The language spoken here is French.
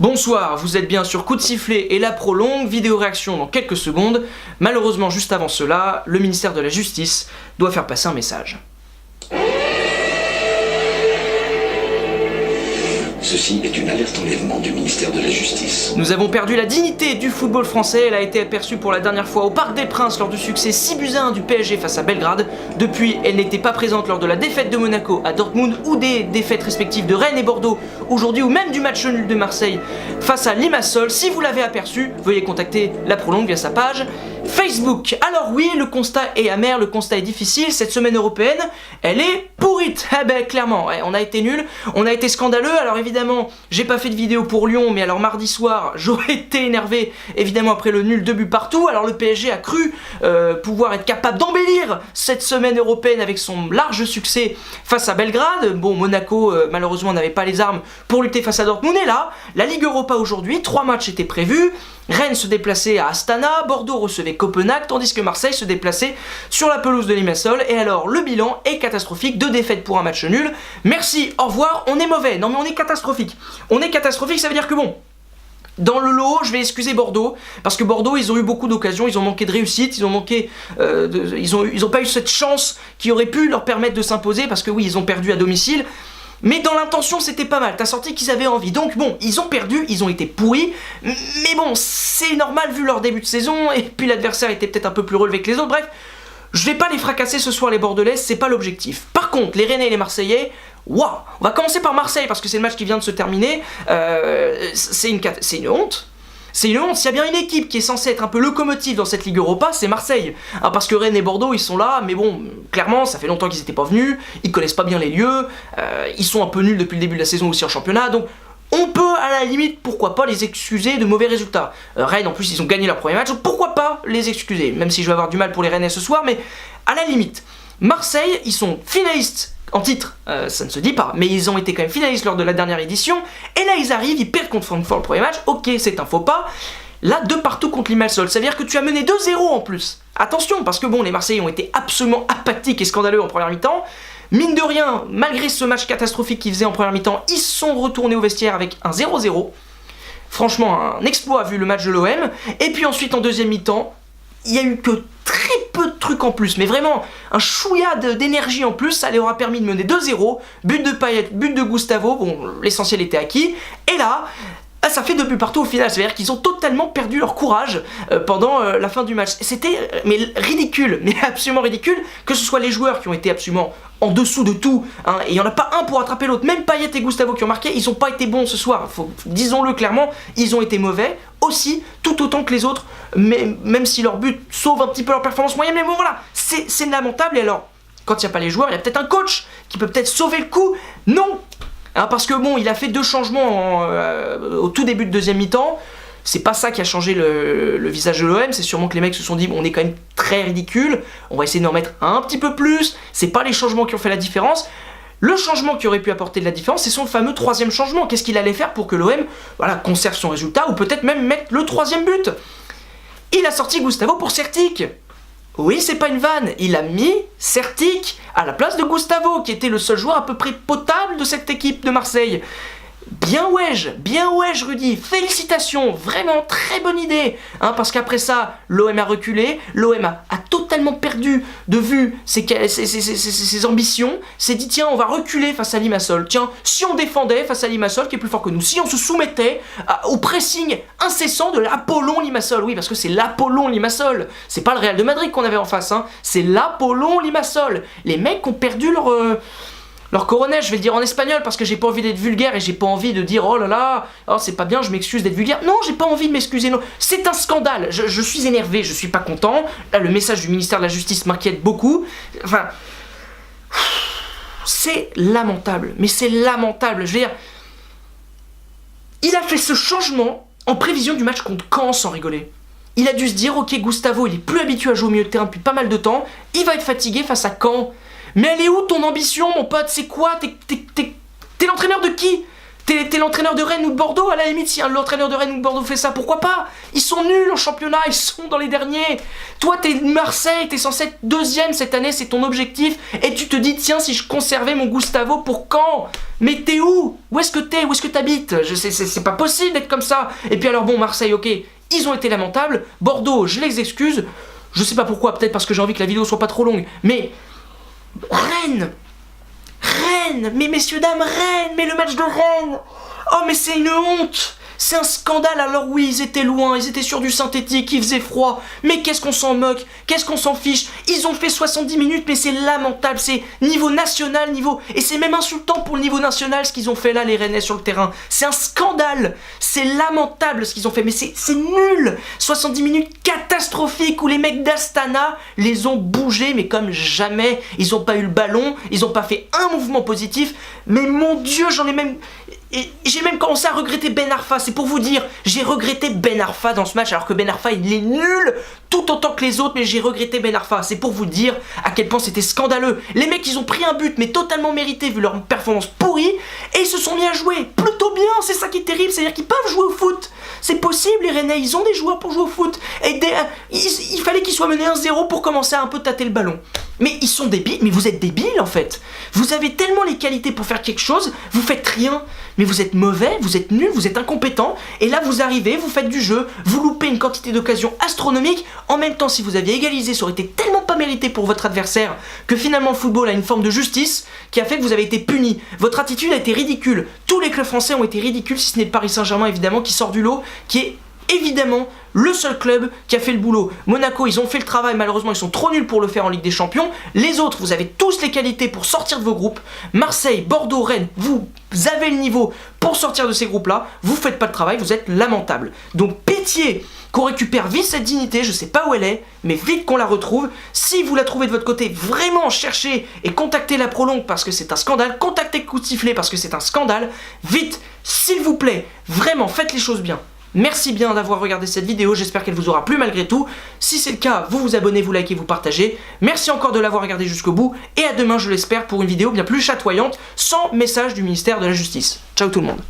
Bonsoir, vous êtes bien sur Coup de sifflet et la prolongue, vidéo réaction dans quelques secondes. Malheureusement, juste avant cela, le ministère de la Justice doit faire passer un message. Ceci est une alerte enlèvement du ministère de la Justice. Nous avons perdu la dignité du football français. Elle a été aperçue pour la dernière fois au Parc des Princes lors du succès 6-1 du PSG face à Belgrade. Depuis, elle n'était pas présente lors de la défaite de Monaco à Dortmund ou des défaites respectives de Rennes et Bordeaux aujourd'hui ou même du match nul de Marseille face à Limassol. Si vous l'avez aperçu, veuillez contacter la prolongue via sa page Facebook. Alors oui, le constat est amer, le constat est difficile. Cette semaine européenne, elle est pourrite. Eh ben clairement, ouais, on a été nuls, on a été scandaleux. Alors évidemment, j'ai pas fait de vidéo pour Lyon, mais alors mardi soir, j'aurais été énervé, évidemment après le nul 2 buts partout. Alors le PSG a cru pouvoir être capable d'embellir cette semaine européenne avec son large succès face à Belgrade. Bon, Monaco malheureusement n'avait pas les armes pour lutter face à Dortmund. Et là, la Ligue Europa aujourd'hui, 3 matchs étaient prévus. Rennes se déplaçait à Astana, Bordeaux recevait Copenhague, tandis que Marseille se déplaçait sur la pelouse de Limassol. Et alors, le bilan est catastrophique, 2 défaites pour un match nul. Merci, au revoir, on est mauvais. Non mais on est catastrophique. On est catastrophique, ça veut dire que bon, dans le lot, je vais excuser Bordeaux, parce que Bordeaux, ils ont eu beaucoup d'occasions, ils ont manqué de réussite, ils ont manqué, ils ont pas eu cette chance qui aurait pu leur permettre de s'imposer, parce que oui, ils ont perdu à domicile. Mais dans l'intention, c'était pas mal. T'as senti qu'ils avaient envie. Donc bon, ils ont perdu, ils ont été pourris. Mais bon, c'est normal vu leur début de saison. Et puis l'adversaire était peut-être un peu plus relevé que les autres. Bref, je vais pas les fracasser ce soir, les Bordelais. C'est pas l'objectif. Par contre, les Rennais et les Marseillais, waouh. On va commencer par Marseille parce que c'est le match qui vient de se terminer. C'est une honte. C'est une honte, s'il y a bien une équipe qui est censée être un peu locomotive dans cette Ligue Europa, c'est Marseille. Ah, parce que Rennes et Bordeaux, ils sont là, mais bon, clairement, ça fait longtemps qu'ils n'étaient pas venus, ils connaissent pas bien les lieux, ils sont un peu nuls depuis le début de la saison aussi en championnat, donc on peut, à la limite, pourquoi pas les excuser de mauvais résultats. Rennes, en plus, ils ont gagné leur premier match, donc pourquoi pas les excuser, même si je vais avoir du mal pour les Rennais ce soir, mais à la limite. Marseille, ils sont finalistes en titre, ça ne se dit pas, mais ils ont été quand même finalistes lors de la dernière édition, et là ils arrivent, ils perdent contre Francfort le premier match, ok c'est un faux pas, là 2 partout contre Limassol, ça veut dire que tu as mené 2-0 en plus. Attention, parce que bon, les Marseillais ont été absolument apathiques et scandaleux en première mi-temps, mine de rien, malgré ce match catastrophique qu'ils faisaient en première mi-temps, ils sont retournés au vestiaire avec un 0-0, franchement un exploit vu le match de l'OM, et puis ensuite en deuxième mi-temps, il y a eu que très peu de trucs en plus, mais vraiment un chouïa d'énergie en plus, ça leur a permis de mener 2-0, but de Payet, but de Gustavo, bon l'essentiel était acquis, et là, ça fait 2 buts partout au final, c'est-à-dire qu'ils ont totalement perdu leur courage pendant la fin du match. C'était mais ridicule, mais absolument ridicule, que ce soit les joueurs qui ont été absolument en dessous de tout, hein, et il n'y en a pas un pour attraper l'autre, même Payet et Gustavo qui ont marqué, ils n'ont pas été bons ce soir, disons-le clairement, ils ont été mauvais, aussi, tout autant que les autres, mais même si leur but sauve un petit peu leur performance moyenne, mais bon voilà, c'est lamentable, et alors, quand il n'y a pas les joueurs, il y a peut-être un coach qui peut peut-être sauver le coup, non. Hein, parce que bon, il a fait 2 changements au tout début de deuxième mi-temps. C'est pas ça qui a changé le visage de l'OM. C'est sûrement que les mecs se sont dit, bon, on est quand même très ridicule. On va essayer d'en mettre un petit peu plus. C'est pas les changements qui ont fait la différence. Le changement qui aurait pu apporter de la différence, c'est son fameux 3e changement. Qu'est-ce qu'il allait faire pour que l'OM, voilà, conserve son résultat ou peut-être même mettre le 3e but. Il a sorti Gustavo pour Sertic. Oui, c'est pas une vanne, il a mis Sertic à la place de Gustavo, qui était le seul joueur à peu près potable de cette équipe de Marseille. Bien ouais, Rudy, félicitations, vraiment très bonne idée, hein, parce qu'après ça, l'OM a reculé, l'OM a totalement perdu de vue ses ambitions, s'est dit tiens, on va reculer face à Limassol, tiens, si on défendait face à Limassol, qui est plus fort que nous, si on se soumettait au pressing incessant de l'Apollon Limassol, oui, parce que c'est l'Apollon Limassol, c'est pas le Real de Madrid qu'on avait en face, hein, c'est l'Apollon Limassol, les mecs ont perdu leur coronel, je vais le dire en espagnol parce que j'ai pas envie d'être vulgaire et j'ai pas envie de dire oh là là, oh, c'est pas bien, je m'excuse d'être vulgaire. Non, j'ai pas envie de m'excuser, non. C'est un scandale, je suis énervé, je suis pas content. Là, le message du ministère de la Justice m'inquiète beaucoup. Enfin, c'est lamentable, mais c'est lamentable. Je veux dire, il a fait ce changement en prévision du match contre Caen sans rigoler. Il a dû se dire, ok, Gustavo, il est plus habitué à jouer au milieu de terrain depuis pas mal de temps, il va être fatigué face à Caen. Mais elle est où ton ambition, mon pote? C'est quoi? T'es l'entraîneur de qui? T'es l'entraîneur de Rennes ou de Bordeaux, à la limite, si l'entraîneur de Rennes ou de Bordeaux fait ça, pourquoi pas? Ils sont nuls en championnat, ils sont dans les derniers. Toi, t'es Marseille, t'es censé être deuxième cette année, c'est ton objectif. Et tu te dis, tiens, si je conservais mon Gustavo, pour quand? Mais t'es où? Où est-ce que t'es? Où est-ce que t'habites? C'est pas possible d'être comme ça. Et puis alors bon, Marseille, ok, ils ont été lamentables. Bordeaux, je les excuse. Je sais pas pourquoi, peut-être parce que j'ai envie que la vidéo soit pas trop longue. Mais Rennes, mais messieurs, dames, Rennes, mais le match de Rennes, oh mais c'est une honte, c'est un scandale. Alors oui, ils étaient loin, ils étaient sur du synthétique, il faisait froid, mais qu'est-ce qu'on s'en moque, qu'est-ce qu'on s'en fiche, ils ont fait 70 minutes, mais c'est lamentable, c'est niveau national, et c'est même insultant pour le niveau national ce qu'ils ont fait là, les Rennais sur le terrain, c'est un scandale, c'est lamentable ce qu'ils ont fait, mais c'est nul, 70 minutes catastrophiques où les mecs d'Astana les ont bougés, mais comme jamais, ils ont pas eu le ballon, ils ont pas fait un mouvement positif, mais mon Dieu, j'ai même commencé à regretter Ben Arfa, c'est pour vous dire, j'ai regretté Ben Arfa dans ce match, alors que Ben Arfa il est nul tout autant que les autres, mais j'ai regretté Ben Arfa, c'est pour vous dire à quel point c'était scandaleux. Les mecs ils ont pris un but, mais totalement mérité vu leur performance pourrie, et ils se sont mis à jouer plutôt bien, c'est ça qui est terrible, c'est-à-dire qu'ils peuvent jouer au foot, c'est possible les Rennais, ils ont des joueurs pour jouer au foot, et il fallait qu'ils soient menés 1-0 pour commencer à un peu tâter le ballon. Mais ils sont débiles, mais vous êtes débiles en fait. Vous avez tellement les qualités pour faire quelque chose, vous faites rien, mais vous êtes mauvais, vous êtes nuls, vous êtes incompétents, et là vous arrivez, vous faites du jeu, vous loupez une quantité d'occasions astronomiques. En même temps, si vous aviez égalisé, ça aurait été tellement pas mérité pour votre adversaire que finalement le football a une forme de justice qui a fait que vous avez été puni. Votre attitude a été ridicule. Tous les clubs français ont été ridicules, si ce n'est le Paris Saint-Germain évidemment qui sort du lot, qui est évidemment le seul club qui a fait le boulot. Monaco, ils ont fait le travail, malheureusement ils sont trop nuls pour le faire en Ligue des Champions. Les autres, vous avez tous les qualités pour sortir de vos groupes. Marseille, Bordeaux, Rennes, vous avez le niveau pour sortir de ces groupes-là. Vous faites pas le travail, vous êtes lamentables. Donc pitié qu'on récupère vite cette dignité, je sais pas où elle est, mais vite qu'on la retrouve. Si vous la trouvez de votre côté, vraiment cherchez et contactez la Prolongue parce que c'est un scandale. Contactez Coup de Sifflet parce que c'est un scandale. Vite, s'il vous plaît, vraiment faites les choses bien. Merci bien d'avoir regardé cette vidéo, j'espère qu'elle vous aura plu malgré tout. Si c'est le cas, vous vous abonnez, vous likez, vous partagez. Merci encore de l'avoir regardé jusqu'au bout, et à demain je l'espère pour une vidéo bien plus chatoyante, sans message du ministère de la Justice. Ciao tout le monde.